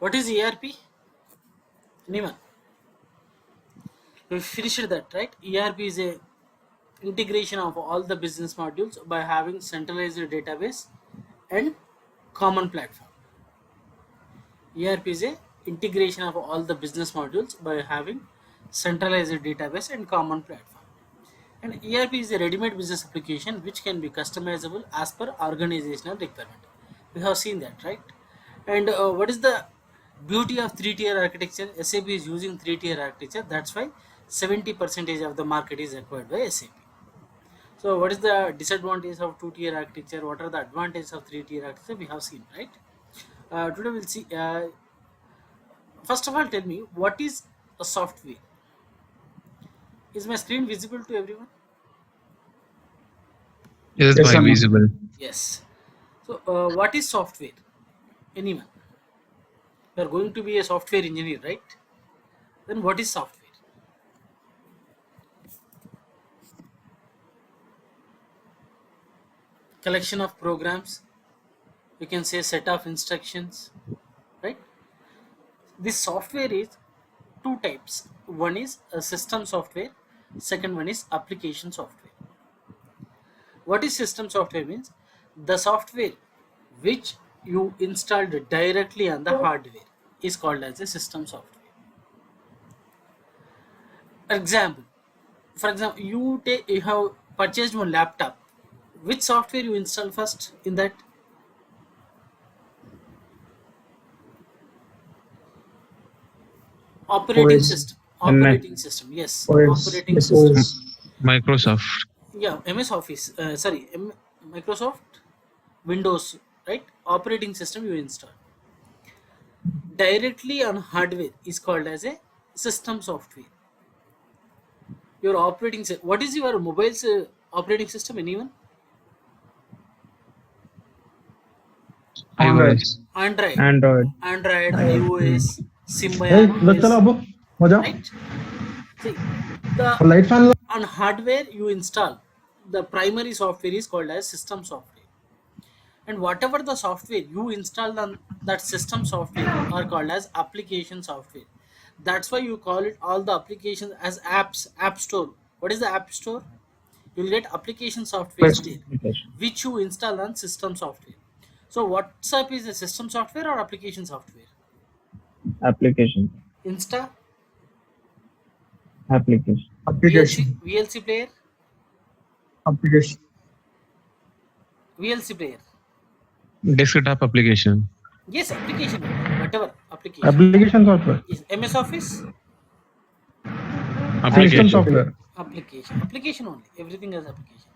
What is ERP? Anyone? We finished that, right? ERP is a integration of all the business modules by having centralized database and common platform. ERP is a integration of all the business modules by having centralized database and common platform. And ERP is a ready-made business application which can be customizable as per organizational requirement. We have seen that, right? And what is the beauty of three-tier architecture? SAP is using three-tier architecture. That's why 70% of the market is acquired by SAP. So what is the disadvantage of two-tier architecture? What are the advantages of three-tier architecture? We have seen, right? Today we'll see. First of all, tell me what is a software? Is my screen visible to everyone? Yes, Yes, sir. visible. Yes. So what is software? Anyone? You are going to be a software engineer, right? Then what is software? Collection of programs. You can say set of instructions, right? This software is two types. One is a system software. Second one is application software. What is system software means? The software which you installed directly on the hardware is called as a system software. Example, for example, you have purchased one laptop. Which software you install first in that? Operating OS. system. Operating system. Yes. OS. Operating Yes, system. OS. Microsoft. Yeah. MS Office. Microsoft Windows. Right. Operating system you install directly on hardware is called as a system software. Your operating system. What is your mobile's operating system? Anyone? Android. iOS. Android. Android. Android, iOS. iOS, Hey, Symbian लो चलो OS, अबो हो जाओ right? See, the light fan low on hardware you install the primary software is called as system software, and whatever the software you install on that system software are called as application software. That's why you call it all the applications as apps. App store. What is the app store? You'll get application software there application. which you install on system software. So WhatsApp is a system software or application software? Application. Insta, Application. VLC player, Application. VLC player. Desktop application. Yes, application, whatever application. Application software. Yes, MS Office, System Application. software. application only. Everything is application.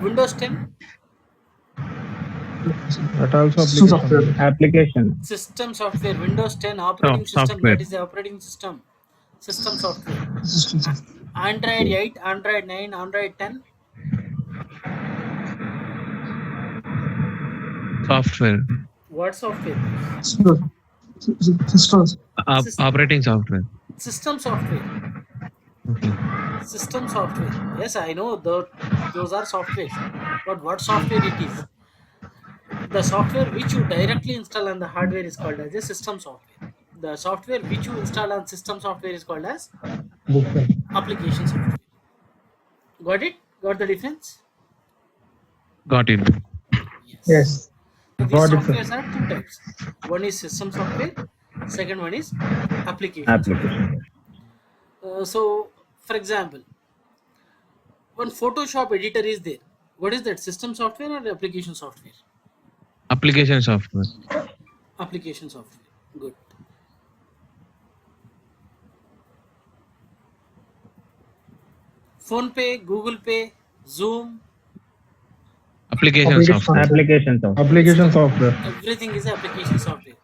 Windows 10, That also application. Application. system software. Windows 10 operating system. Software. That is the operating system. System software. Android 8, Android 9, Android 10. Software. What software? Systems. Operating software. System software. Okay. System software. Yes, I know those are softwares. But what software it is? The software which you directly install on the hardware is called as a system software. The software which you install on system software is called as application software. Got it? Got the difference? Got it. Yes. So these Got it, sir. softwares are two types. One is system software. Second one is application. Application. So, for example, one Photoshop editor is there. What is that? System software or application software? Application software. Application software. Good. Phone Pay, Google Pay, Zoom, Application software. Application software. Application software. everything is application software.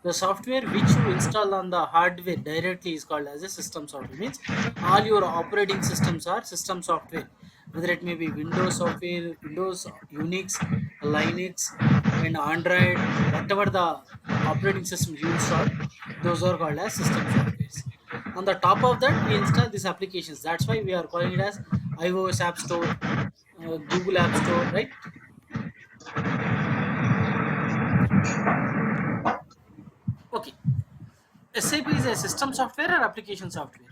The software which you install on the hardware directly is called as a system software. Means all your operating systems are system software. Whether it may be Windows software, Windows, Unix, Linux, and Android, whatever the operating system you install, those are called as system softwares. On the top of that, we install these applications. That's why we are calling it as iOS App Store, Google App Store, right? SAP is a system software or application software?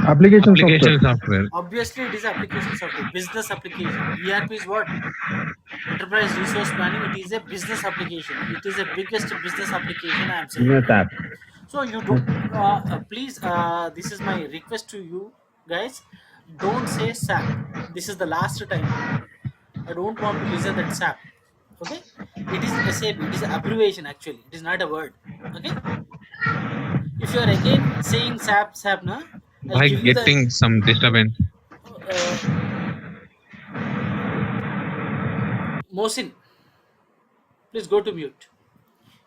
Application Application software. software. Obviously, it is application software. Business application. ERP is what? Enterprise resource planning. It is a business application. It is the biggest business application I am saying. Business app. So you don't please. This is my request to you guys. Don't say SAP. This is the last time. I don't want to listen that SAP. Okay, it is SAP. It is an abbreviation actually. It is not a word. Okay. If you are again saying SAP, na, I'll Like give you the getting some disturbance. uh, Mosin. Please go to mute.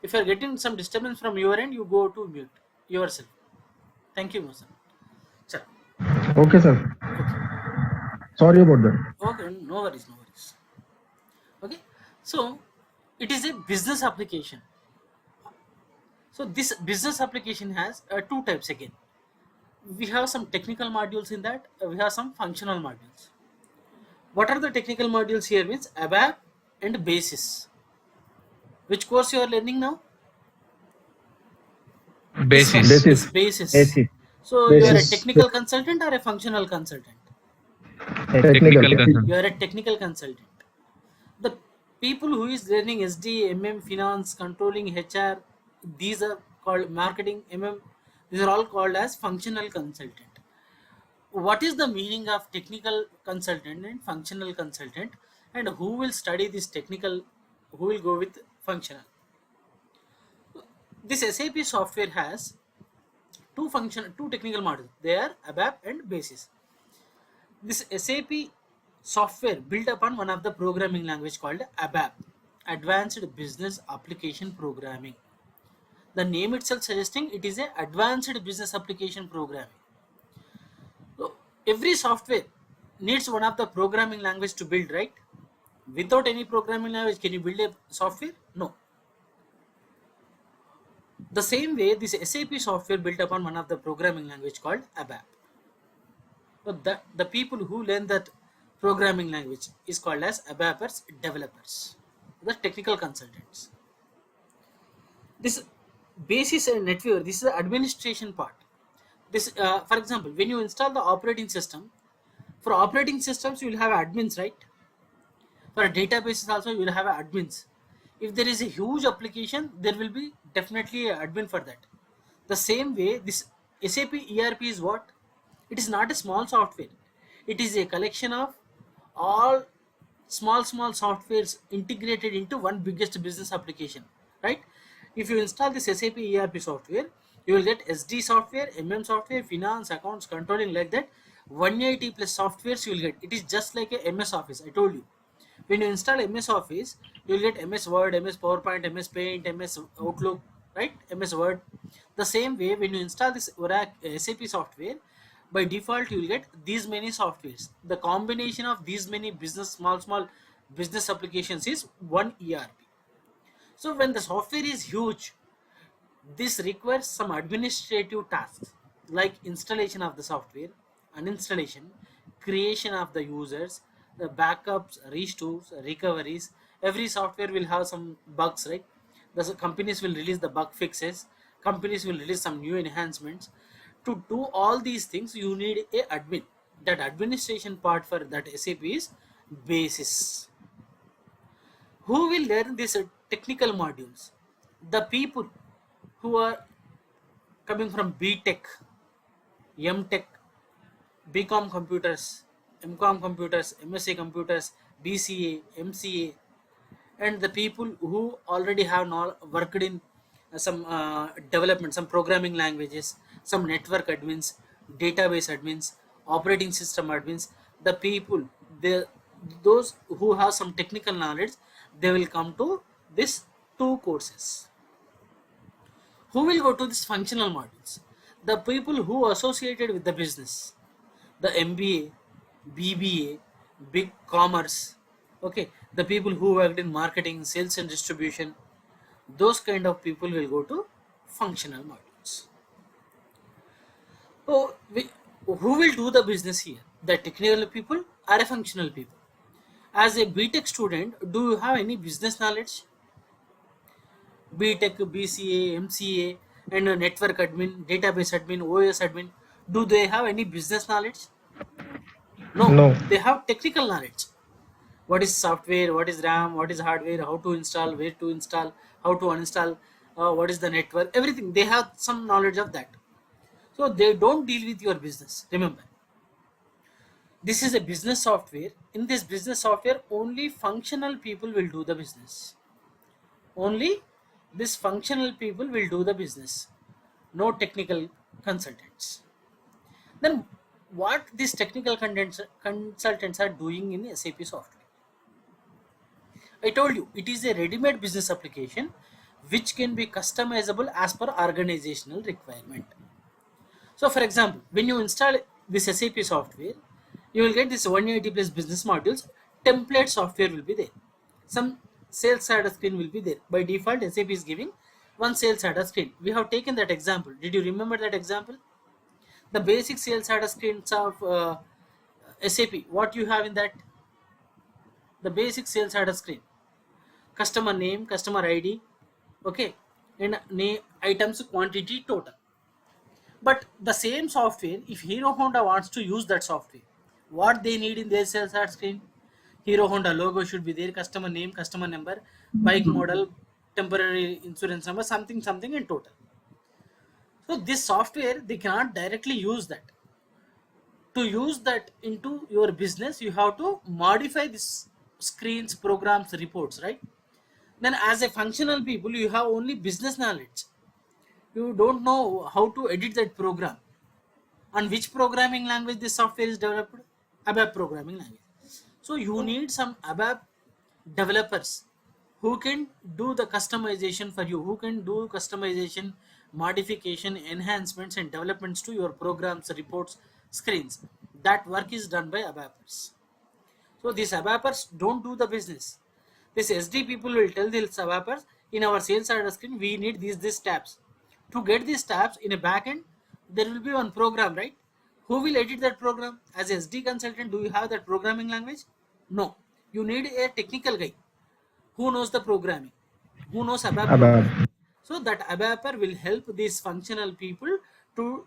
If you are getting some disturbance from your end, you go to mute yourself. Thank you, Mosin. Sure. Okay, sir. Okay. Sorry about that. Okay, no worries, no worries. Okay, so it is a business application. So this business application has two types again. We have some technical modules in that. We have some functional modules. What are the technical modules here? Means ABAP and Basis. Which course you are learning now? This one, Basis. this Basis. Basis. So you are a Basis. technical consultant or a functional consultant? Technical Technical. concern. You are a technical consultant. The people who is learning SD, MM, finance, controlling, HR, these are called marketing, MM. These are all called as functional consultant. What is the meaning of technical consultant and functional consultant, and who will study this technical, who will go with functional? This SAP software has two technical modules. They are ABAP and Basis. This SAP software built upon one of the programming language called ABAP, Advanced Business Application Programming. The name itself suggesting it is a advanced business application programming. So every software needs one of the programming language to build, right? Without any programming language, can you build a software? No. The same way, this SAP software built upon one of the programming language called ABAP. So the people who learn that programming language is called as ABAPers, developers, the technical consultants. This Basis and network, this is the administration part. This, for example, when you install the operating system, for operating systems you will have admins, right? For a databases also you will have admins. If there is a huge application, there will be definitely an admin for that. The same way, this SAP ERP is what? It is not a small software. It is a collection of all small softwares integrated into one biggest business application, right? If you install this SAP ERP software, you will get SD software, MM software, finance, accounts, controlling, like that. 180 plus softwares you will get. It is just like a MS Office. I told you. When you install MS Office, you will get MS Word, MS PowerPoint, MS Paint, MS Outlook, right? MS Word. The same way, when you install this SAP software, by default you will get these many softwares. The combination of these many small business applications is one ERP. So when the software is huge, this requires some administrative tasks like installation of the software, uninstallation, creation of the users, the backups, restores, recoveries. Every software will have some bugs, right? The companies will release the bug fixes, companies will release some new enhancements. To do all these things, you need a admin. That administration part for that SAP is Basis. Who will learn these technical modules? The people who are coming from BTech, MTech, BCom computers, MCom computers, MSc computers, BCA, MCA, and the people who already have worked in some development, some programming languages, some network admins, database admins, operating system admins. The people, those who have some technical knowledge, they will come to this two courses. Who will go to this functional modules? The people who associated with the business, the MBA, BBA, big commerce, okay, the people who worked in marketing, sales and distribution, those kind of people will go to functional modules. So who will do the business here? The technical people or a functional people? As a BTech student, do you have any business knowledge? BTech, BCA, MCA, and a network admin, database admin, OS admin. Do they have any business knowledge? No, No. they have technical knowledge. What is software, what is RAM, what is hardware, how to install, where to install, how to uninstall, what is the network, everything. They have some knowledge of that. So they don't deal with your business. Remember, this is a business software. In this business software, only functional people will do the business. Only this functional people will do the business. No technical consultants. Then what these technical consultants are doing in SAP software? I told you it is a ready-made business application which can be customizable as per organizational requirement. So for example, when you install this SAP software, you will get this 180 plus business modules. Template software will be there. Some sales side screen will be there. By default, SAP is giving one sales side screen. We have taken that example. Did you remember that example? The basic sales side screens of SAP. What you have in that? The basic sales side screen. Customer name, customer ID, okay, and name, items, quantity, total. But the same software, if Hero Honda wants to use that software, what they need in their sales ad screen? Hero Honda logo should be there, customer name, customer number, bike model, temporary insurance number, something, something in total. So this software, they cannot directly use that. To use that into your business, you have to modify this screens, programs, reports, right? Then as a functional people, you have only business knowledge. You don't know how to edit that program. On which programming language this software is developed? ABAP programming language. So you need some ABAP developers who can do the customization for you, who can do customization, modification, enhancements and developments to your programs, reports, screens. That work is done by ABAPers. So these ABAPers don't do the business. This SD people will tell these ABAPers, in our sales order screen we need these tabs. To get these tabs in a backend, there will be one program, right? Who will edit that program? As a SD consultant, do you have that programming language? No. You need a technical guy who knows the programming, who knows ABAP ABAP. programming. So that ABAPer will help these functional people to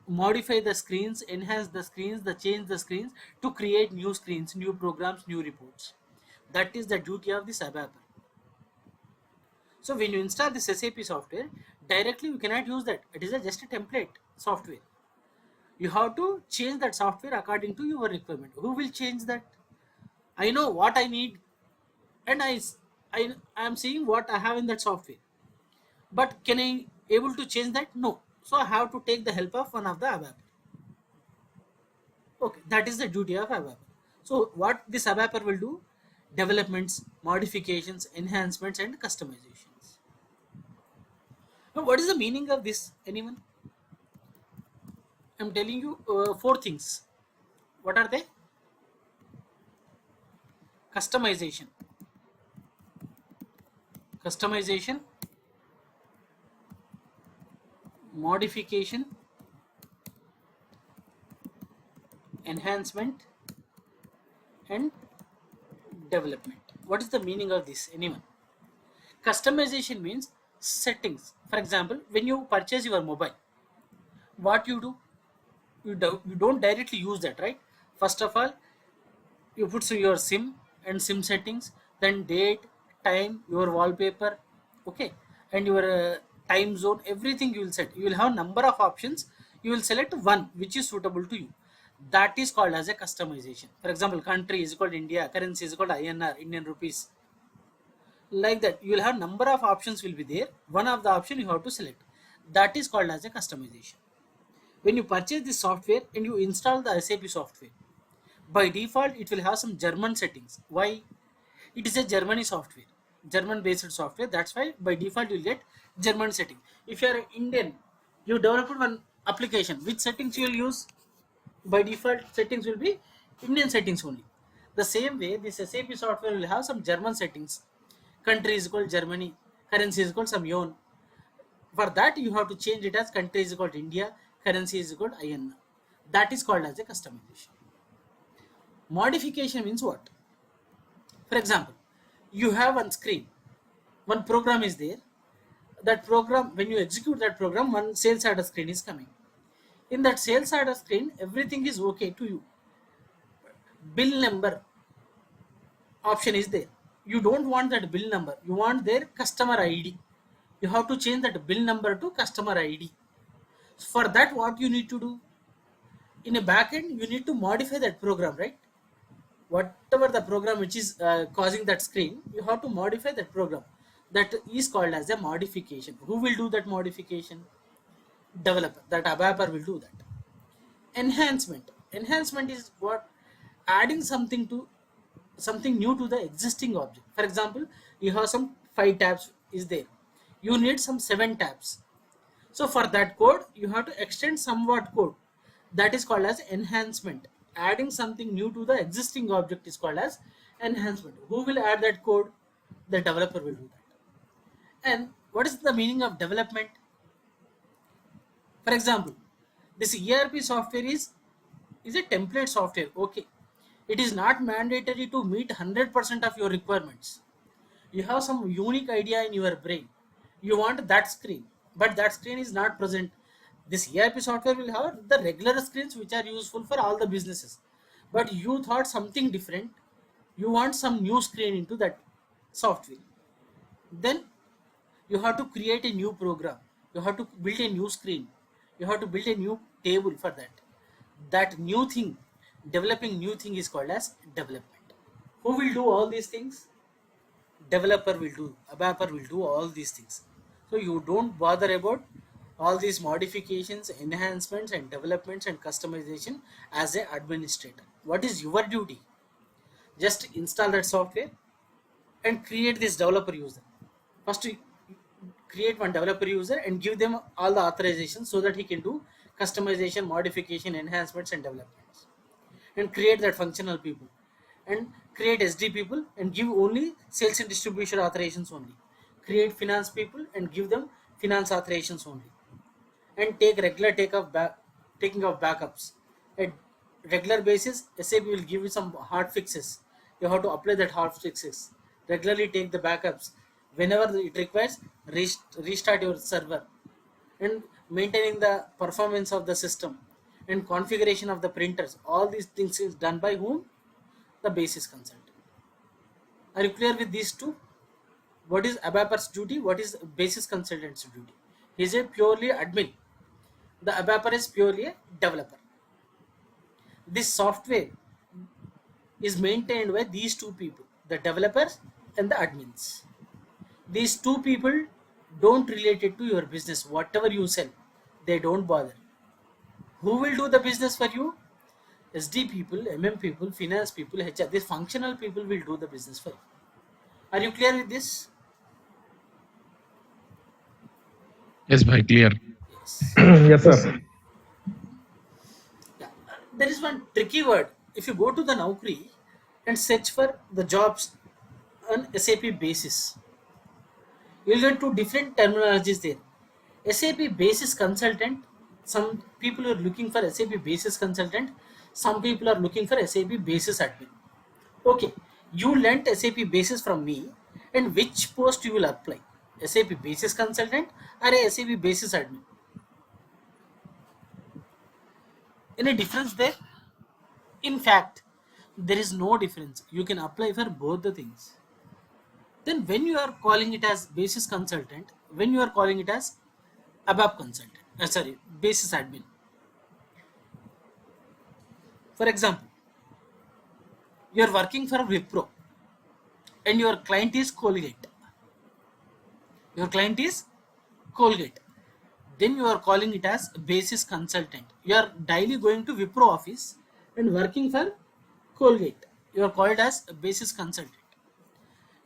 modify the screens, enhance the screens, change the screens, to create new screens, new programs, new reports. That is the duty of this ABAPer. So when you install this SAP software, directly you cannot use that. It is just a template software. You have to change that software according to your requirement. Who will change that? I know what I need, and I am seeing what I have in that software. But can I able to change that? No. So I have to take the help of one of the ABAP. Okay, that is the duty of ABAP. So what this ABAPer will do? Developments, modifications, enhancements, and customizations. Now, what is the meaning of this? Anyone? I'm telling you four things. What are they? Customization, customization, modification, enhancement, and development. What is the meaning of this? Anyone? Customization means settings. For example, when you purchase your mobile, what you do? You don't directly use that, right? First of all, you put your SIM and SIM settings, then date, time, your wallpaper, okay, and your time zone, everything you will set. You will have number of options. You will select one which is suitable to you. That is called as a customization. For example, country is called India, currency is called INR, Indian rupees. Like that, you will have number of options will be there. One of the option you have to select. That is called as a customization. When you purchase this software and you install the SAP software, by default it will have some German settings. Why? It is a Germany software, German based software. That's why by default you will get German setting. If you are Indian, you developed one application, which settings you will use? By default settings will be Indian settings only. The same way this SAP software will have some German settings. Country is called Germany, currency is called some yuan. For that you have to change it as country is called India, currency is called INR. That is called as a customization. Modification means what? For example, you have one screen, one program is there, that program, when you execute that program, one sales order screen is coming. In that sales order screen, everything is okay to you. Bill number option is there. You don't want that bill number, you want their customer ID. You have to change that bill number to customer ID. For that, what you need to do, in a backend, you need to modify that program, right? Whatever the program which is causing that screen, you have to modify that program. That is called as a modification. Who will do that modification? Developer. That ABAPer will do that. Enhancement is what? Adding something new to the existing object. For example, you have some 5 tabs is there, you need some 7 tabs. So for that code, you have to extend somewhat code. That is called as enhancement. Adding something new to the existing object is called as enhancement. Who will add that code? The developer will do that. And what is the meaning of development? For example, this ERP software is a template software. Okay, it is not mandatory to meet 100% of your requirements. You have some unique idea in your brain, you want that screen, but that screen is not present. This ERP software will have the regular screens which are useful for all the businesses, but you thought something different, you want some new screen into that software. Then you have to create a new program, you have to build a new screen, you have to build a new table for that. That new thing, developing new thing is called as development. Who will do all these things? Developer will do, ABAPer will do all these things. So you don't bother about all these modifications, enhancements and developments and customization as an administrator. What is your duty? Just install that software and create this developer user. First you create one developer user and give them all the authorizations so that he can do customization, modification, enhancements and developments. And create that functional people and create SD people and give only sales and distribution authorizations only. Create finance people and give them finance authorizations only. And take regular taking of backups. At regular basis, SAP will give you some hard fixes. You have to apply that hard fixes. Regularly take the backups. Whenever it requires, restart your server. And maintaining the performance of the system and configuration of the printers. All these things is done by whom? The basis consultant. Are you clear with these two? What is ABAPer's duty? What is basis consultant's duty? He is a purely admin. The ABAPer is purely a developer. This software is maintained by these two people, the developers and the admins. These two people don't relate it to your business. Whatever you sell, they don't bother. Who will do the business for you? SD people, MM people, finance people, HR. These functional people will do the business for you. Are you clear with this? Yes, bhai, clear. Yes. Yes, sir. Yeah. There is one tricky word. If you go to the Naukri and search for the jobs on SAP Basis, you'll get two different terminologies there. SAP Basis Consultant. Some people are looking for SAP Basis Consultant. Some people are looking for SAP Basis Admin. Okay, you learnt SAP Basis from me, and which post you will apply? SAP Basis Consultant or a SAP Basis Admin? Any difference there? In fact, there is no difference. You can apply for both the things. Then when you are calling it as Basis Consultant, when you are calling it as ABAP Consultant, Basis Admin. For example, you are working for Wipro and your client is Colgate. Your client is Colgate. Then you are calling it as Basis Consultant. You are daily going to Wipro office and working for Colgate. You are called as Basis Consultant.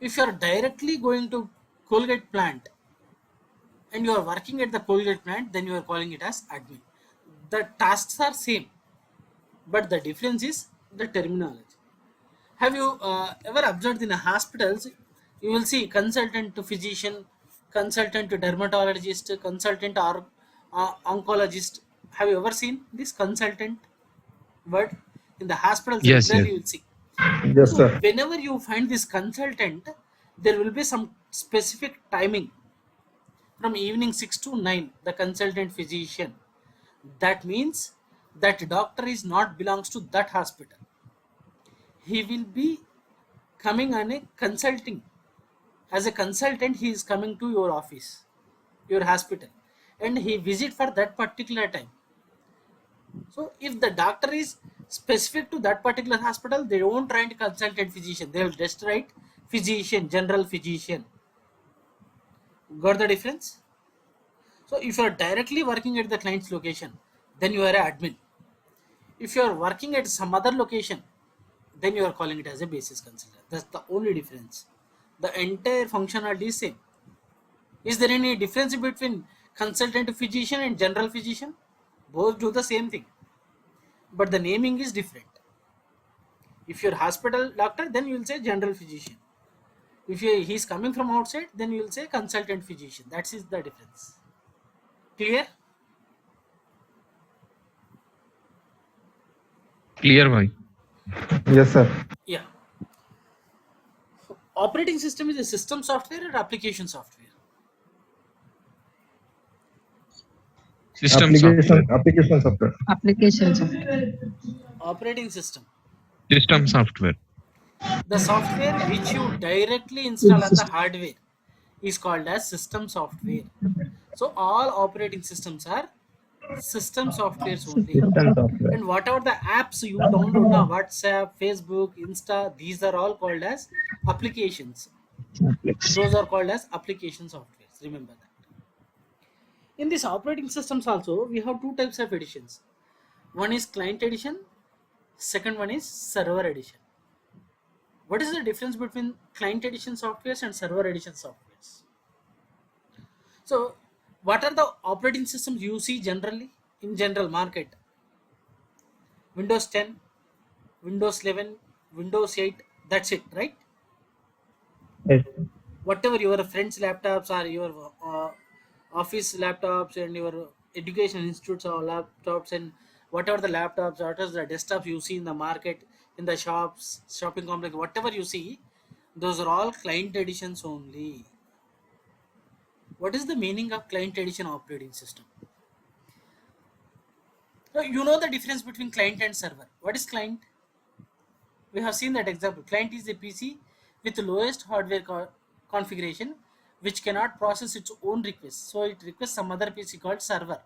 If you are directly going to Colgate plant and you are working at the Colgate plant, then you are calling it as admin. The tasks are same, but the difference is the terminology. Have you ever observed in the hospitals, you will see consultant to physician, consultant to dermatologist, consultant or oncologist. Have you ever seen this consultant word? In the hospitals, Yes, regularly yes. you will see. Yes, So sir. whenever you find this consultant, there will be some specific timing. from evening 6 to 9, the consultant physician. That means that doctor is not belongs to that hospital. He will be coming on a consulting. As a consultant, he is coming to your office, your hospital, and he visit for that particular time. So if the doctor is specific to that particular hospital, they won't write consultant physician. They will just write physician, general physician. Got the difference? So if you are directly working at the client's location, then you are an admin. If you are working at some other location, then you are calling it as a basis consultant. That's the only difference. The entire functionality is same. Is there any difference between consultant physician and general physician? Both do the same thing, but the naming is different. If you're hospital doctor, then you will say general physician. If he's coming from outside, then you will say consultant physician. That is the difference. Clear? Clear, bhai. Yes, sir. Yeah. Operating system is a system software or application software? System software. Application software. Application software. Operating system. System software. The software which you directly install on the hardware is called as system software. So all operating systems are system softwares only. System software. And whatever the apps you download now, WhatsApp, Facebook, Insta, these are all called as applications. Those are called as application softwares. Remember that. In these operating systems also, we have two types of editions. One is client edition, second one is server edition. What is the difference between client edition softwares and server edition softwares? So, what are the operating systems you see generally in general market? Windows 10, Windows 11, Windows 8, that's it, right? Yes. Whatever your friends' laptops or your office laptops and your education institutes or laptops, and whatever the laptops, whatever the desktops you see in the market, in the shops, shopping complex, whatever you see, those are all client editions only. What is the meaning of client edition operating system? Now, you know the difference between client and server. What is client? We have seen that example. Client is a PC with the lowest hardware configuration which cannot process its own requests. So it requests some other PC called server.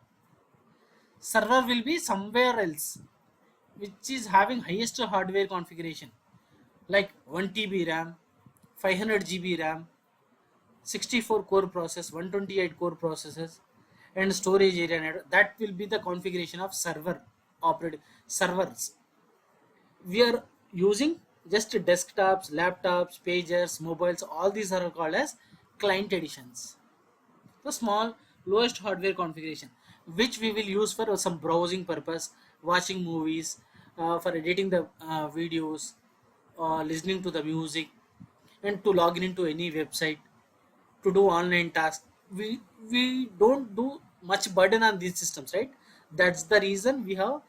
Server will be somewhere else which is having highest hardware configuration like 1 TB RAM, 500 GB RAM, 64 core process, 128 core processes, and storage area network. That will be the configuration of server operating servers. We are using just desktops, laptops, pagers, mobiles. All these are called as client editions. The small lowest hardware configuration, which we will use for some browsing purpose, watching movies, for editing the videos, listening to the music, and to log in into any website, to do online tasks. We don't do much burden on these systems, right? That's the reason we have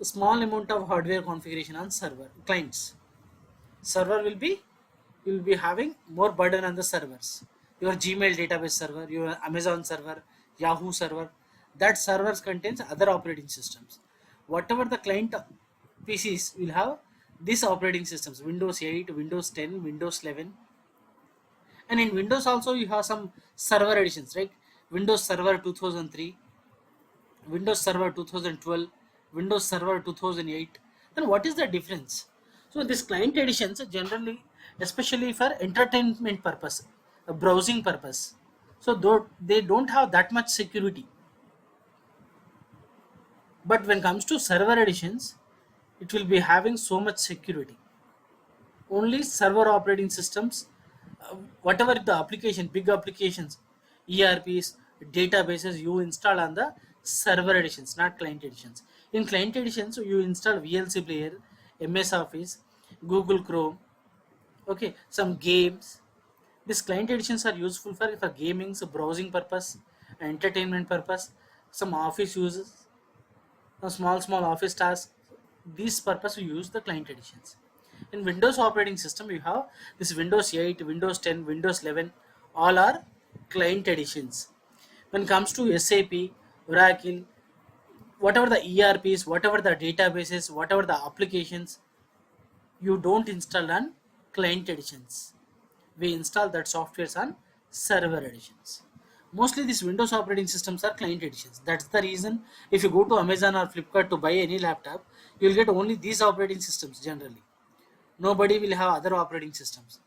a small amount of hardware configuration on server clients. Server will be having more burden on the servers. Your Gmail database server, your Amazon server, Yahoo server, that servers contains other operating systems. Whatever the client PCs will have these operating systems: Windows 8, Windows 10, Windows 11. And in Windows also you have some server editions, right? Windows Server 2003, Windows Server 2012, Windows Server 2008. Then what is the difference? So these client editions are generally, especially for entertainment purpose, a browsing purpose. So though they don't have that much security. But when it comes to server editions, it will be having so much security. Only server operating systems, whatever the application, big applications, ERPs, databases, you install on the server editions, not client editions. In client editions, you install VLC player, MS Office, Google Chrome, okay, some games. These client editions are useful for gaming, so browsing purpose, entertainment purpose, some office uses, small office tasks. These purpose we use the client editions. In Windows operating system, you have this Windows 8, Windows 10, Windows 11, all are client editions. When it comes to SAP, Oracle, whatever the ERPs, whatever the databases, whatever the applications, you don't install on client editions. We install that softwares on server editions. Mostly these Windows operating systems are client editions. That's the reason if you go to Amazon or Flipkart to buy any laptop, you'll get only these operating systems generally. Nobody will have other operating systems.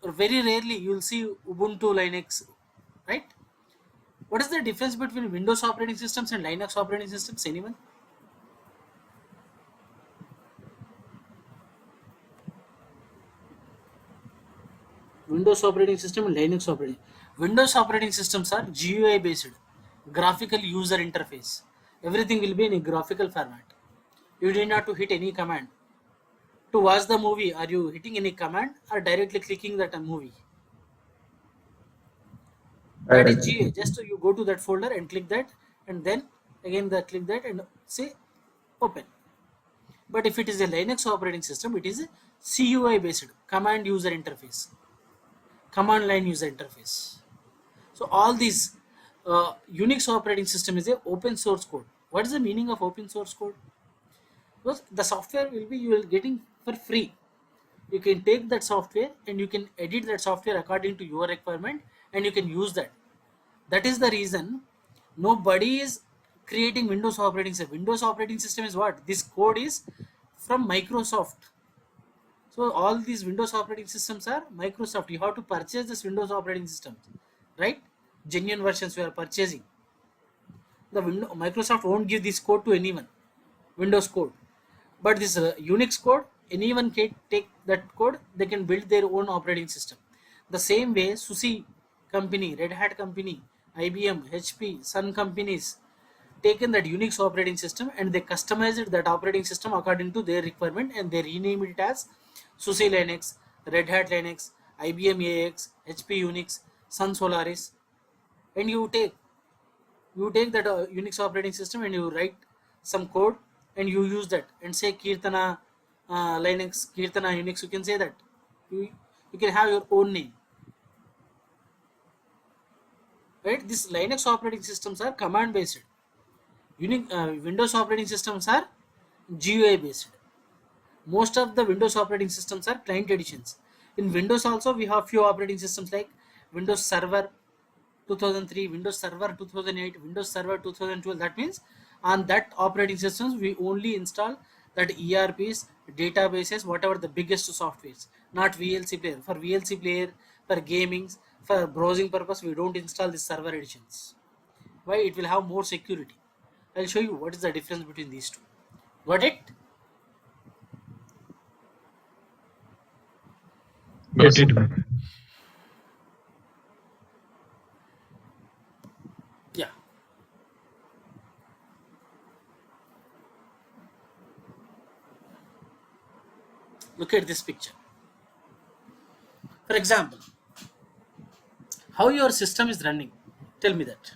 Very rarely you will see Ubuntu Linux, right? What is the difference between Windows operating systems and Linux operating systems? Anyone? Windows operating system and Linux operating. Windows operating systems are GUI based, graphical user interface. Everything will be in a graphical format. You need not to hit any command. To watch the movie, are you hitting any command or directly clicking that movie? That is Directly. GUI. Just you go to that folder and click that, and then again click that and say open. But if it is a Linux operating system, it is a CUI based, command user interface, command line user interface. So all these Unix operating system is a open source code. What is the meaning of open source code? Because the software will be you will getting for free. You can take that software and you can edit that software according to your requirement, and you can use that. That is the reason nobody is creating Windows operating system. Windows operating system is what? This code is from Microsoft. So all these Windows operating systems are Microsoft. You have to purchase this Windows operating system, right? Genuine versions we are purchasing. The Microsoft won't give this code to anyone, Windows code. But this Unix code, anyone can take that code. They can build their own operating system. The same way, SUSE company, Red Hat company, IBM, HP, Sun companies taken that Unix operating system and they customized that operating system according to their requirement, and they renamed it as SUSE Linux, Red Hat Linux, IBM AX, HP Unix, Sun Solaris. And you take that Unix operating system and you write some code and you use that and say Kirtana Linux, Kirtana Unix. You can say that. You can have your own name, right? These Linux operating systems are command based. Windows operating systems are GUI based. Most of the Windows operating systems are client editions. In Windows also we have few operating systems like Windows Server 2003, Windows Server 2008, Windows Server 2012. That means on that operating systems we only install that ERPs, databases, whatever the biggest softwares, not VLC player. For VLC player, for gaming, for browsing purpose, we don't install the server editions. Why? It will have more security. I'll show you what is the difference between these two. Got it? Got it. Yeah. Look at this picture. For example, how your system is running. Tell me that.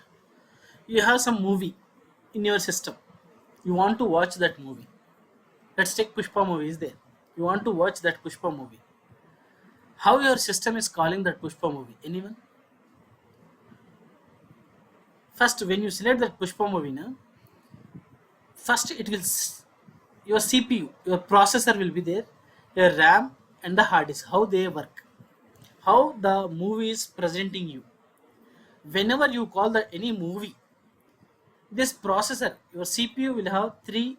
You have some movie in your system. You want to watch that movie. Let's take Pushpa movie is there. You want to watch that Pushpa movie. How your system is calling that Pushpa movie? Anyone? First, when you select that Pushpa movie, first it will your CPU, your processor will be there, your RAM and the hard disk. How they work? How the movie is presenting you? Whenever you call the any movie, this processor, your CPU will have three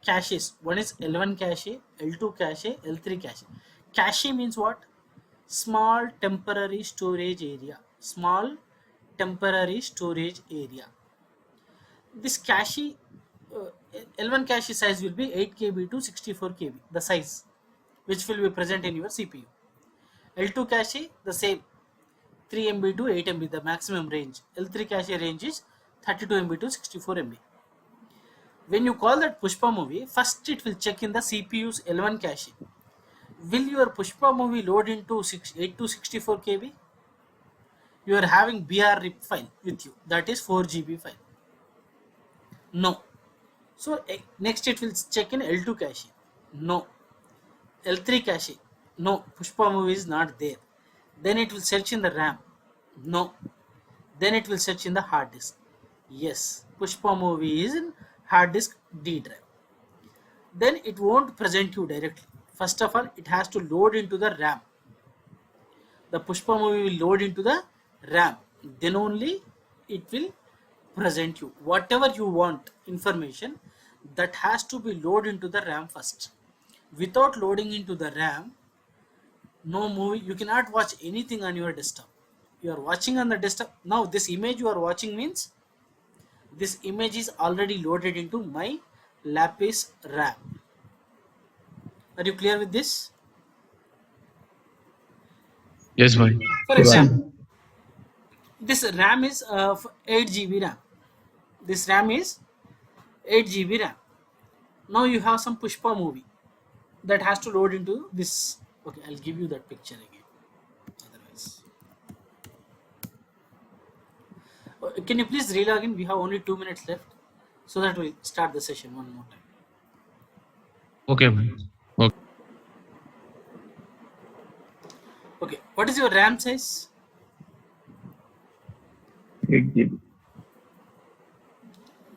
caches. One is L1 cache, L2 cache, L3 cache. Cache means what? Small temporary storage area. Small temporary storage area. This cache, uh, L1 cache size will be 8 KB to 64 KB, the size which will be present in your CPU. L2 cache, the same, 3 MB to 8 MB, the maximum range. L3 cache range is 32 MB to 64 MB. When you call that Pushpa movie, first it will check in the CPU's L1 cache. Will your Pushpa movie load into 8 to 64 KB? You are having BR-RIP file with you, that is 4 GB file. No. So next it will check in L2 cache. No. L3 cache. No. Pushpa movie is not there. Then it will search in the RAM. No. then it will search in the hard disk. Yes, Pushpa movie is in hard disk D drive. Then it won't present you directly. First of all, it has to load into the RAM. The Pushpa movie will load into the RAM. Then only it will present you. Whatever you want information, that has to be loaded into the RAM first. Without loading into the RAM, no movie, you cannot watch anything on your desktop. You are watching on the desktop. Now this image you are watching means this image is already loaded into my Lapis RAM. Are you clear with this? Yes, bhai. For Right. example, this RAM is 8 GB RAM. This RAM is 8 GB RAM. Now you have some Pushpa movie that has to load into this. Okay, I'll give you that picture again. Otherwise, can you please relog in? We have only 2 minutes left, so that we'll start the session one more time. Okay, bhai. Okay. Okay, what is your RAM size? 8 GB.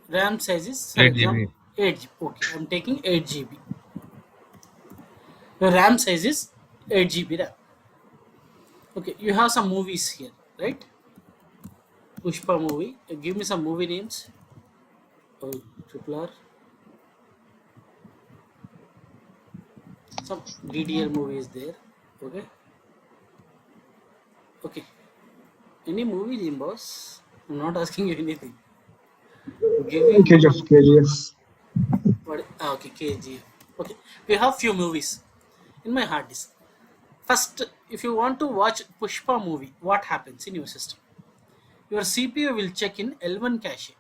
RAM size is 8 GB. 8 GB. Okay, I'm taking 8 GB. Your RAM size is 8 GB RAM. Okay, you have some movies here, right? Pushpa movie. Give me some movie names. Oh, triple R. Some DDL movie is there. Okay. Okay. Any movie name, boss? I'm not asking you anything. Give me KGF. what? Okay, KG. Okay, we have few movies in my hard disk. First, if you want to watch Pushpa movie, what happens in your system? Your CPU will check in L1 cache.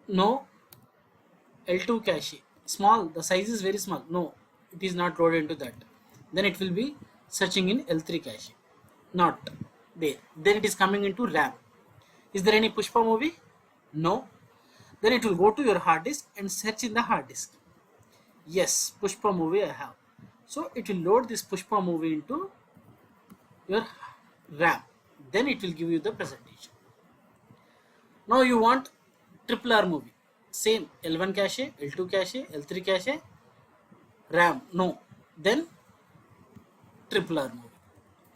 No, L2 cache. Small, the size is very small. No, it is not loaded into that. Then it will be searching in L3 cache. Not there. Then it is coming into RAM. Is there any Pushpa movie? No. Then it will go to your hard disk and search in the hard disk. Yes, Pushpa movie I have. So it will load this Pushpa movie into your RAM. Then it will give you the presentation. Now you want triple R movie. Same L1 cache, L2 cache, L3 cache, RAM. No. Then triple R movie.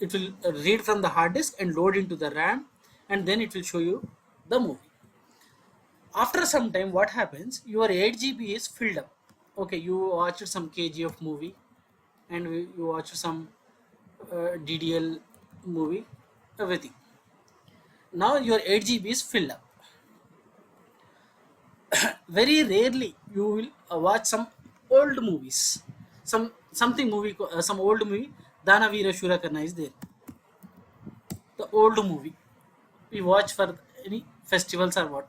It will read from the hard disk and load into the RAM, and then it will show you the movie. After some time, what happens? Your 8 GB is filled up. Okay, you watched some KGF movie and you watched some DDL movie, everything. Now your 8 GB is filled up. Very rarely you will watch some old movies. Some old movie. Dana Veera Shura Karna is there. The old movie we watch for any festivals or what.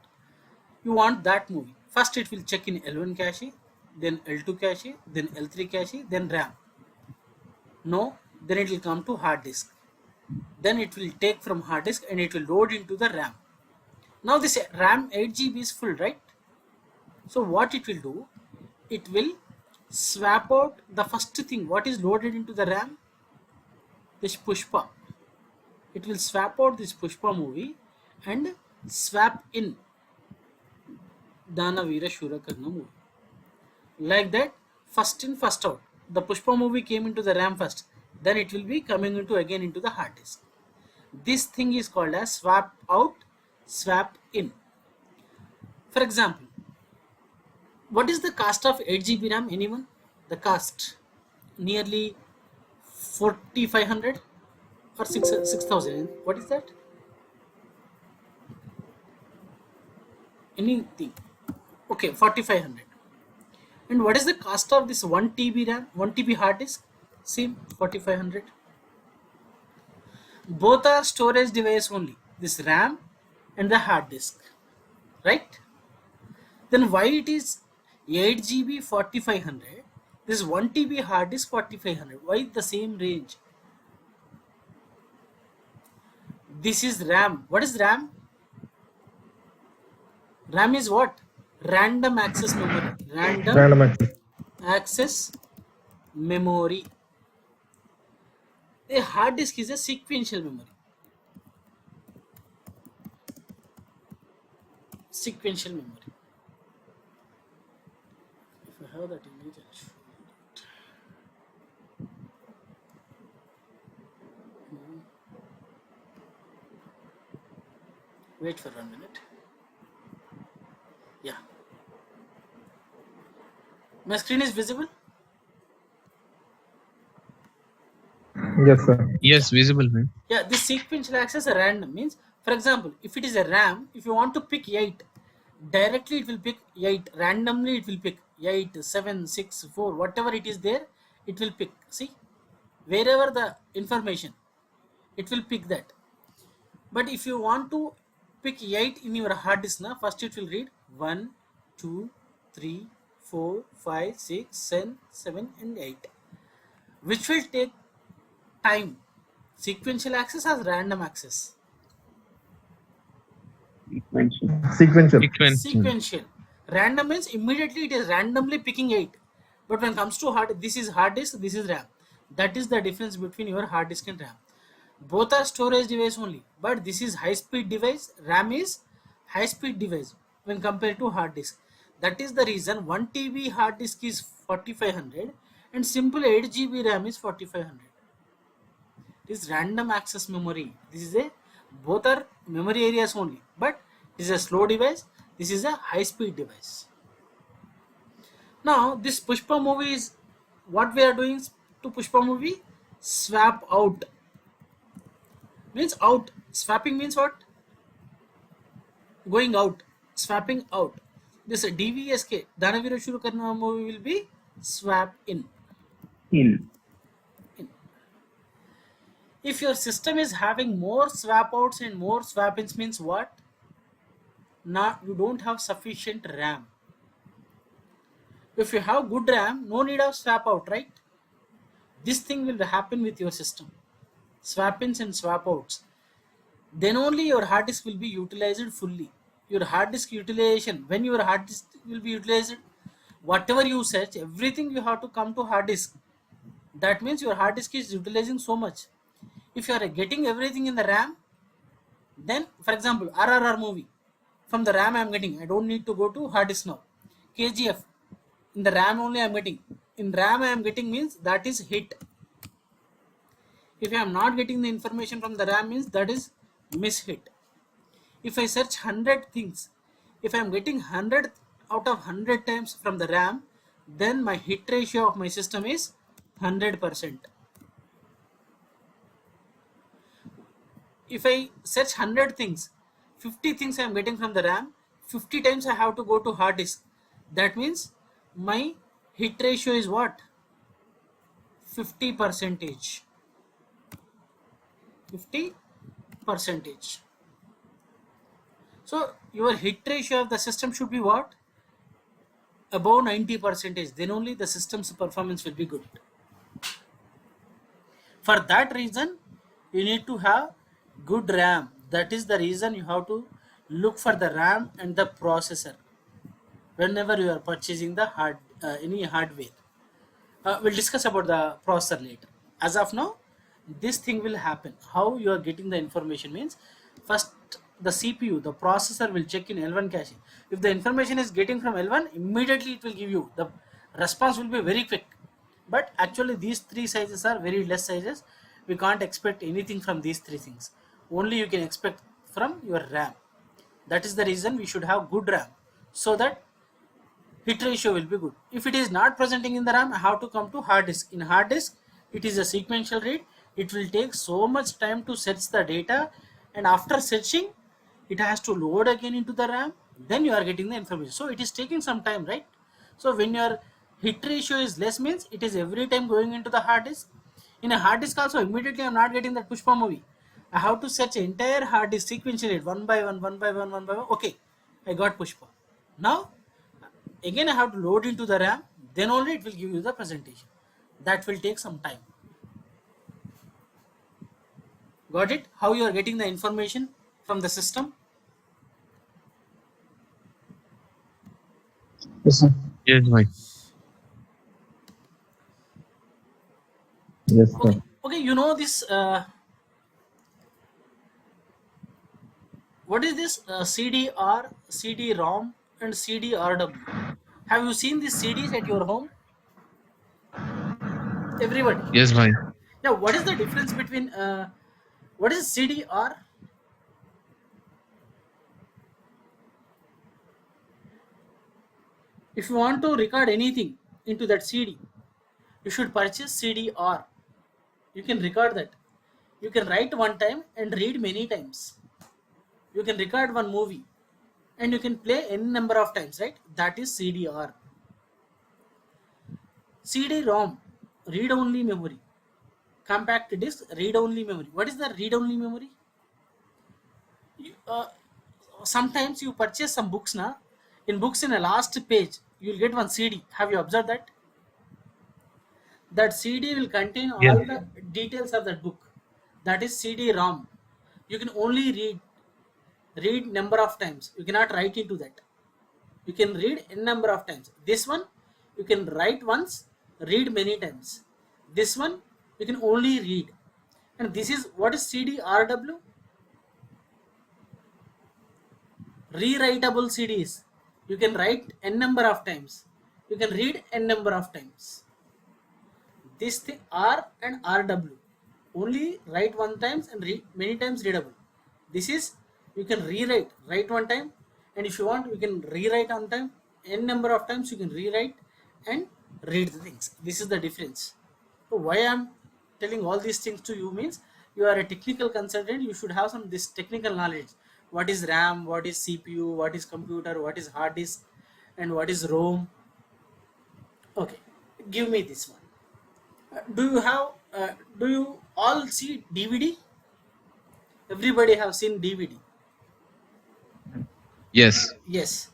You want that movie. First it will check in L1 cache, then L2 cache, then L3 cache, then RAM. No, then it will come to hard disk. Then it will take from hard disk and it will load into the RAM. Now this RAM 8 GB is full, right? So what it will do? It will swap out the first thing. What is loaded into the RAM? This Pushpa. It will swap out this Pushpa movie and swap in Dana Veera Shura Karna movie. Like that, first in, first out. The Pushpa movie came into the RAM first. Then it will be coming into again into the hard disk. This thing is called as swap out, swap in. For example, what is the cost of 8 GB RAM? Anyone? The cost? Nearly 4,500 or 6,000. What is that? Anything? Okay, 4,500. And what is the cost of this 1 TB RAM, 1 TB hard disk? Same, 4,500. Both are storage device only. This RAM and the hard disk, right? Then why it is 8 GB 4,500? This 1 TB hard disk 4,500. Why the same range? This is RAM. What is RAM? RAM is what? Random access memory. Random access. Access memory. A hard disk is a sequential memory. sequential memory. If I have that image, I'll show you. Wait for 1 minute. Yeah, my screen is visible. Yes, sir. Yeah, Yes, visible, man. yeah. This sequential access a random means, for example, if it is a RAM, if you want to pick 8, directly it will pick 8. Randomly it will pick 8, 7, 6, 4, whatever it is there, it will pick. See, wherever the information, it will pick that. But if you want to pick 8 in your hard disk, now first it will read 1, 2, 3, 4, 5, 6, 7, and 8, which will take time. Sequential access has random access. Sequential. Sequential. Sequential. Random means immediately it is randomly picking 8. But when it comes to this is hard disk, this is RAM. That is the difference between your hard disk and RAM. Both are storage device only, but this is high speed device. RAM is high speed device when compared to hard disk. That is the reason 1 TB hard disk is 4500 and simple 8 GB RAM is 4500. This random access memory. This is a both are memory areas only, but this is a slow device. This is a high speed device. Now this Pushpa movie is what we are doing to Pushpa movie. Swap out means out. Swapping means what? Going out. Swapping out. This DVSK Danavira Shuru Karna movie will be swap in. In. If your system is having more swap outs and more swap ins means what? Now you don't have sufficient RAM. If you have good RAM, no need of swap out, right? This thing will happen with your system. Swap ins and swap outs. Then only your hard disk will be utilized fully. Your hard disk utilization, when your hard disk will be utilized, whatever you search, everything you have to come to hard disk. That means your hard disk is utilizing so much. If you are getting everything in the RAM, then for example RRR movie from the RAM I am getting. I don't need to go to hard disk now. KGF in the RAM only I am getting. In RAM I am getting means that is hit. If I am not getting the information from the RAM means that is miss hit. If I search 100 things, if I am getting 100 out of 100 times from the RAM, then my hit ratio of my system is 100%. If I search 100 things, 50 things I am getting from the RAM, 50 times I have to go to hard disk. That means my hit ratio is what? 50 percentage. 50 percentage. So your hit ratio of the system should be what? Above 90 percentage. Then only the system's performance will be good. For that reason, you need to have good RAM. That is the reason you have to look for the RAM and the processor whenever you are purchasing the any hardware. We'll discuss about the processor later. As of now, this thing will happen. How you are getting the information means, first the CPU, the processor will check in L1 cache. If the information is getting from L1, immediately it will give you. The response will be very quick. But actually these three sizes are very less sizes. We can't expect anything from these three things. Only you can expect from your RAM. That is the reason we should have good RAM, so that hit ratio will be good. If it is not presenting in the RAM, I have to come to hard disk. In hard disk, it is a sequential read. It will take so much time to search the data, and after searching, it has to load again into the RAM. Then you are getting the information. So it is taking some time, right? So when your hit ratio is less means it is every time going into the hard disk. In a hard disk also, immediately I am not getting that Pushpa movie. I have to search entire hard disk sequentially, one by one, one by one, one by one. Okay, I got Pushpa. Now again I have to load into the RAM, then only it will give you the presentation. That will take some time. Got it? How you are getting the information from the system? Yes, sir. Yes, bhai. Yes, sir. Okay, you know this What is this CDR, CD-ROM, and CD-RW? Have you seen these CDs at your home? Everybody. Yes, bhai. Yeah. What is the difference between what is CDR? If you want to record anything into that CD, you should purchase CDR. You can record that. You can write one time and read many times. You can record one movie and you can play any number of times, right? That is CDR. CD-ROM, read only memory. Compact disk, read only memory. What is the read only memory? You, sometimes you purchase some books now. In books, in a last page, you will get one CD. Have you observed that? That CD will contain Yes. all the details of that book. That is CD-ROM. You can only read number of times. You cannot write into that. You can read n number of times. This one you can write once, read many times. This one you can only read. And this is what is CD-RW? Rewritable CDs. You can write n number of times. You can read n number of times. This thing R and RW only write one times and read many times readable. This is you can write one time, and if you want you can rewrite on time n number of times. You can rewrite and read the things. This is the difference. So why I'm telling all these things to you means you are a technical consultant. You should have some this technical knowledge. What is RAM? What is CPU? What is computer? What is hard disk? And what is ROM? Okay, give me this one. Do you have do you all see DVD? Everybody have seen DVD. Yes. Yes.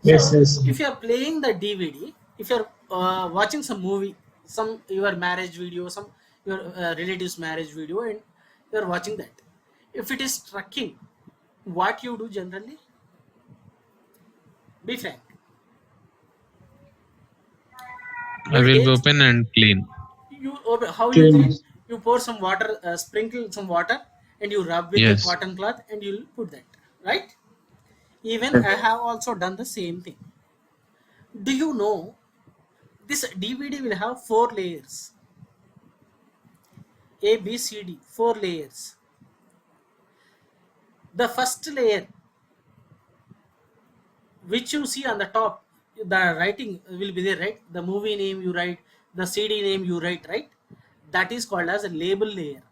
Yes, So yes. if you are playing the DVD, if you are watching some movie, some your marriage video, some your relatives marriage video, and you are watching that, if it is striking, what you do generally? Be frank. You I will will take open and clean. how you Clean. clean? You pour some water, sprinkle some water, and you rub with a Yes. cotton cloth, and you'll put that, right? Even Yes. I have also done the same thing. Do you know this DVD will have four layers? A, B, C, D, four layers. The first layer, which you see on the top, the writing will be there, right? The movie name you write, the CD name you write, right? That is called as a label layer.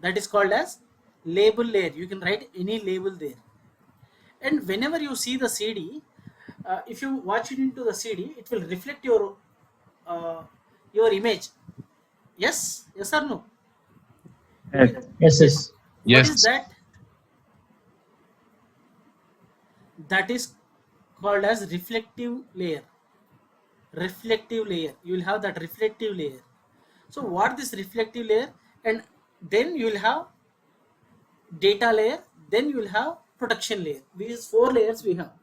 That is called as label layer. You can write any label there. And whenever you see the CD, if you watch it into the CD, it will reflect uh, your image. Yes, yes or no? Yes. Yes, Yes. yes. What is Yes. that? That is called as reflective layer. Reflective layer. You will have that reflective layer. So what this reflective layer, and then you will have data layer, then you will have protection layer. These four layers we have.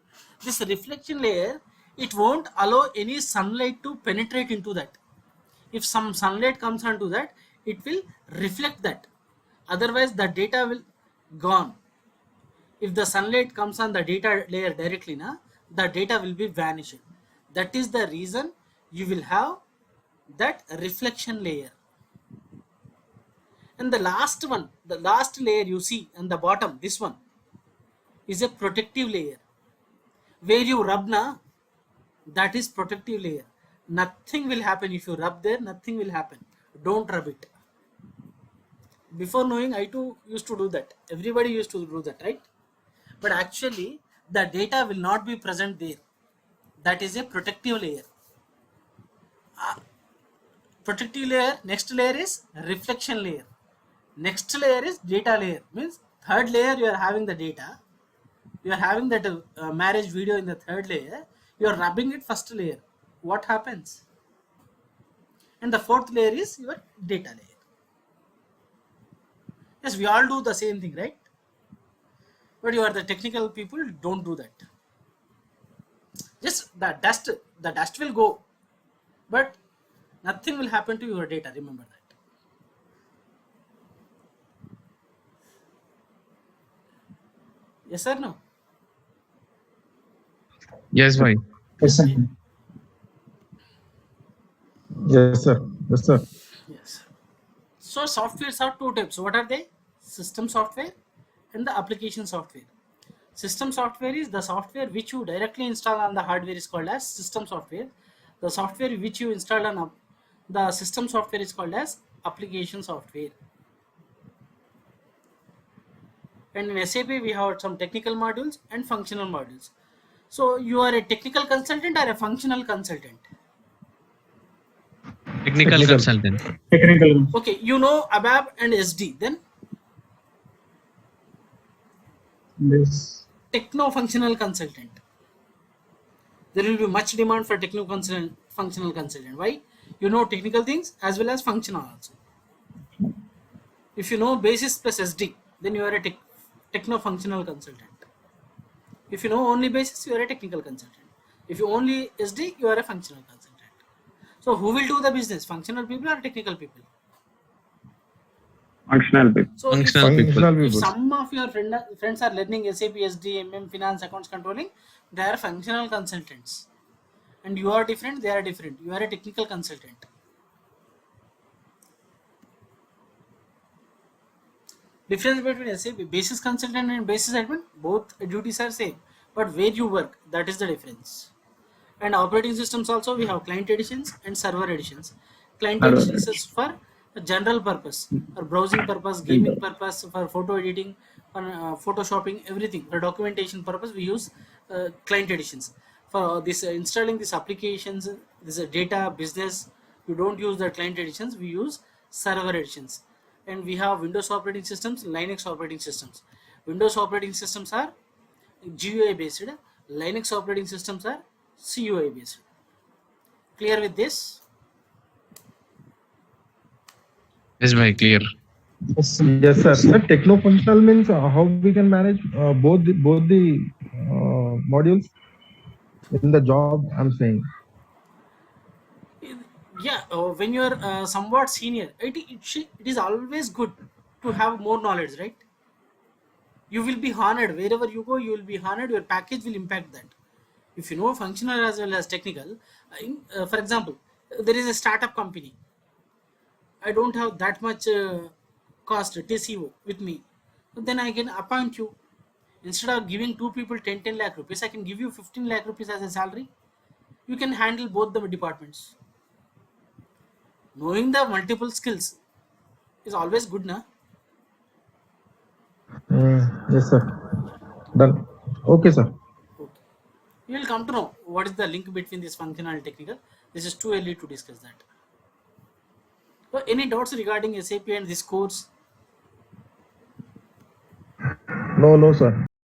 This reflection layer, it won't allow any sunlight to penetrate into that. If some sunlight comes onto that, it will reflect that. Otherwise the data will gone. If the sunlight comes on the data layer directly na, the data will be vanished. That is the reason you will have that reflection layer. And the last one, the last layer you see on the bottom, this one is a protective layer. Where you rub na, that is protective layer. Nothing will happen if you rub there. Nothing will happen. Don't rub it. Before knowing, I too used to do that. Everybody used to do that, right? But actually the data will not be present there. That is a protective layer. Protective layer, next layer is reflection layer, next layer is data layer. Means third layer you are having the data, you are having that marriage video in the third layer, you are rubbing it first layer. What happens? And the fourth layer is your data layer. Yes, we all do the same thing, right? But you are the technical people, don't do that. Just the dust will go, but nothing will happen to your data. Remember that. Yes or no? Yes, bhai. Yes, sir. Yes, sir. Yes, sir. Yes. So softwares are two types. What are they? System software and the application software. System software is the software which you directly install on the hardware is called as system software. The software which you install on the system software is called as application software. And in SAP we have some technical modules and functional modules. So you are a technical consultant or a functional consultant? Technical Technical. consultant. Technical. Okay, you know ABAP and SD. Then Yes. techno-functional consultant. There will be much demand for functional consultant. Why? You know technical things as well as functional also. If you know basis plus SD, then you are a techno-functional consultant. If you know only basis, you are a technical consultant. If you only SD, you are a functional consultant. So who will do the business? Functional people or technical people? Functional people. So Functional people. Functional if people. some of your friends are learning SAP, SD, MM, finance, accounts, controlling, they are functional consultants. And you are different, they are different. You are a technical consultant. Difference between SAP basis consultant and basis admin, both duties are same, but where you work, that is the difference. And operating systems also, we have client editions and server editions. Client editions is for a general purpose, for browsing purpose, gaming purpose, for photo editing, for photoshopping, everything. For documentation purpose, we use client editions. For this installing these applications, this data business, we don't use the client editions, we use server editions. And we have Windows operating systems, Linux operating systems. Windows operating systems are GUI based, Linux operating systems are CUI based. Clear with this? Yes, bhai. Clear. Yes. Yes, sir. Sir, techno-functional means how we can manage both the modules in the job. I'm saying. Yeah, when you are somewhat senior, it is always good to have more knowledge, right? You will be honored wherever you go, you will be honored, your package will impact that. If you know functional as well as technical, for example, there is a startup company. I don't have that much cost TCO with me. Then I can appoint you. Instead of giving two people 10 lakh rupees, I can give you 15 lakh rupees as a salary. You can handle both the departments. Knowing the multiple skills is always good, na? Yes, sir. Done. Okay, sir. Okay. You will come to know what is the link between this functional and technical. This is too early to discuss that. So any doubts regarding SAP and this course? No, no, sir.